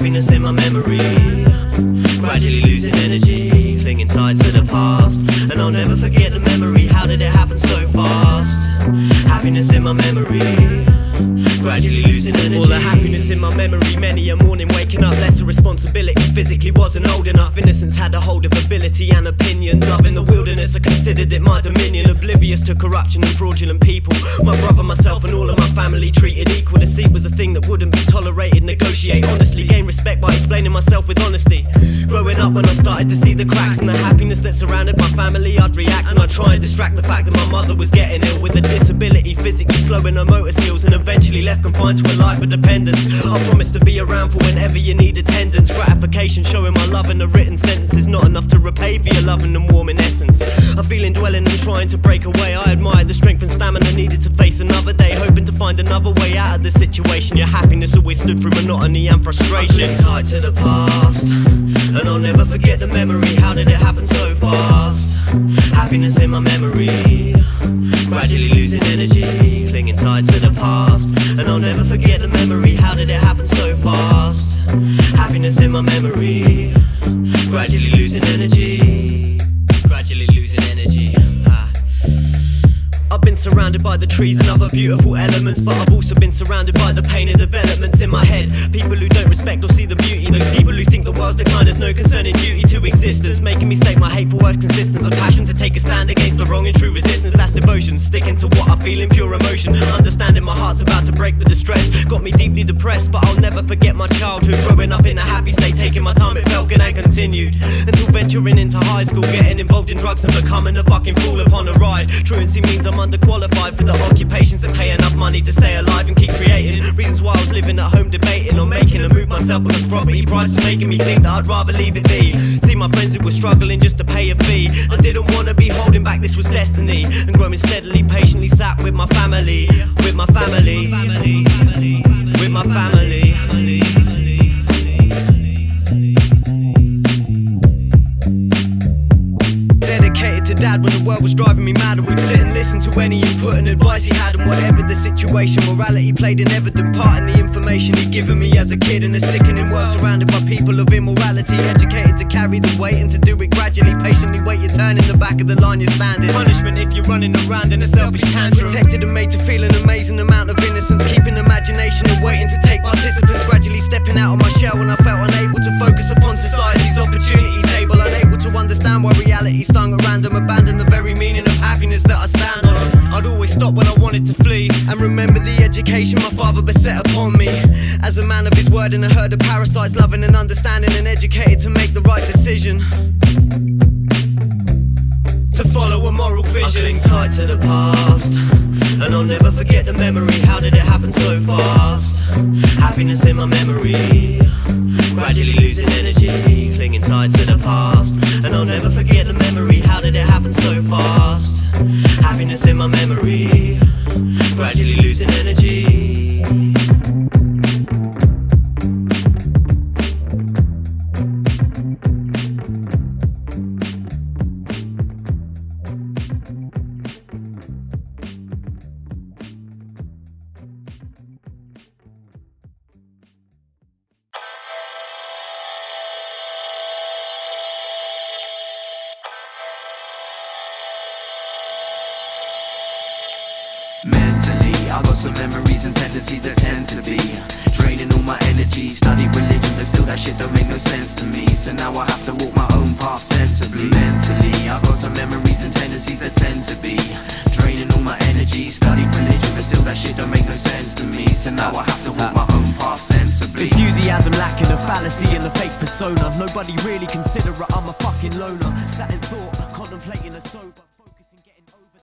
Happiness in my memory, gradually losing energy, clinging tight to the past. And I'll never forget the memory, how did it happen so fast? Happiness in my memory, gradually losing energy. All the happiness in my memory, many a morning waking up, lesser responsibility, physically wasn't old enough. Innocence had a hold of ability and opinion. Love in the wilderness, I considered it my dominion. Oblivious to corruption and fraudulent people. My brother, myself and all of my family treated equal. Deceit was a thing that wouldn't be tolerated. Negotiate honestly, gain respect by explaining myself with honesty. Growing up when I started to see the cracks and the happiness that surrounded my family, I'd react and I'd try and distract the fact that my mother was getting ill with a disability, physically slowing her motor skills, and eventually left confined to a life of dependence. I promised to be around for whenever you need attendance. Gratification, showing my love in a written sentence is not enough to repay for your loving and warm in essence. I feel indwelling and trying to break away. I admired the strength and stamina needed to face another day, hoping to find another way out of the situation. Your happiness always stood through monotony and frustration. Tied to the past, and I'll never forget the memory. How did it happen so fast? Happiness in my memory, gradually losing energy, clinging tight to the past. And I'll never forget the memory. How did it happen so fast? Happiness in my memory, gradually losing energy, gradually losing energy. I've been surrounded by the trees and other beautiful elements, but I've also been surrounded by the pain and developments in my head. People who don't respect or see the beauty, those people who think the world's decline, there's no concern in duty to existence, making me state my hateful words consistence. A passion to take a stand against the wrong and true resistance, that's devotion. Sticking to what I feel in pure emotion, understanding my heart's about to break with the stress. Got me deeply depressed, but I'll never forget my childhood. Growing up in a happy state, taking my time, it felt good and continued until venturing into high school, getting involved in drugs and becoming a fucking fool upon a ride. Truancy means I'm underqualified for the occupations that pay enough money to stay alive and keep creating. Reasons why I was living at home debating on making a move myself, because property prices were making me think that I'd rather leave it be. See my friends who were struggling just to pay a fee. I didn't want to be holding back, this was destiny. And growing steadily, patiently sat with my family, with my family, with my family. Dedicated to dad when the world was driving me mad, and we'd sit and listen to any input and advice he had. And whatever the situation, morality played an evident part in the information he'd given me as a kid. In a sickening world surrounded by people of immorality, educated to carry the weight and to do it gradually. Patiently wait your turn, in the back of the line you're standing. Punishment if you're running around in a selfish tantrum. Protected and made to feel an amazing amount of innocence, keeping imagination and waiting to take participants. Gradually stepping out of my shell when I felt unable to focus upon society's opportunity table. Unable to understand why reality stung at random, abandoned the very meaning of happiness that I stand on. I'd always stop when I wanted to flee, and remember the education my father beset upon me. As a man of his word in a herd of parasites, loving and understanding and educated to make the right decision, to follow a moral vision. I cling tight to the past, and I'll never forget the memory. How did it happen so fast? Happiness in my memory, gradually losing energy, clinging tight to the past. And I'll never forget the memory. How did it happen so fast? Happiness in my memory, gradually losing energy. Mentally, I got some memories and tendencies that tend to be draining all my energy. Study religion, but still that shit don't make no sense to me. So now I have to walk my own path sensibly. Mentally, I got some memories and tendencies that tend to be draining all my energy. Study religion, but still that shit don't make no sense to me. So now I have to walk my own path sensibly. Enthusiasm lacking, a fallacy and a fake persona. Nobody really considerate, I'm a fucking loner. Sat in thought, contemplating a sober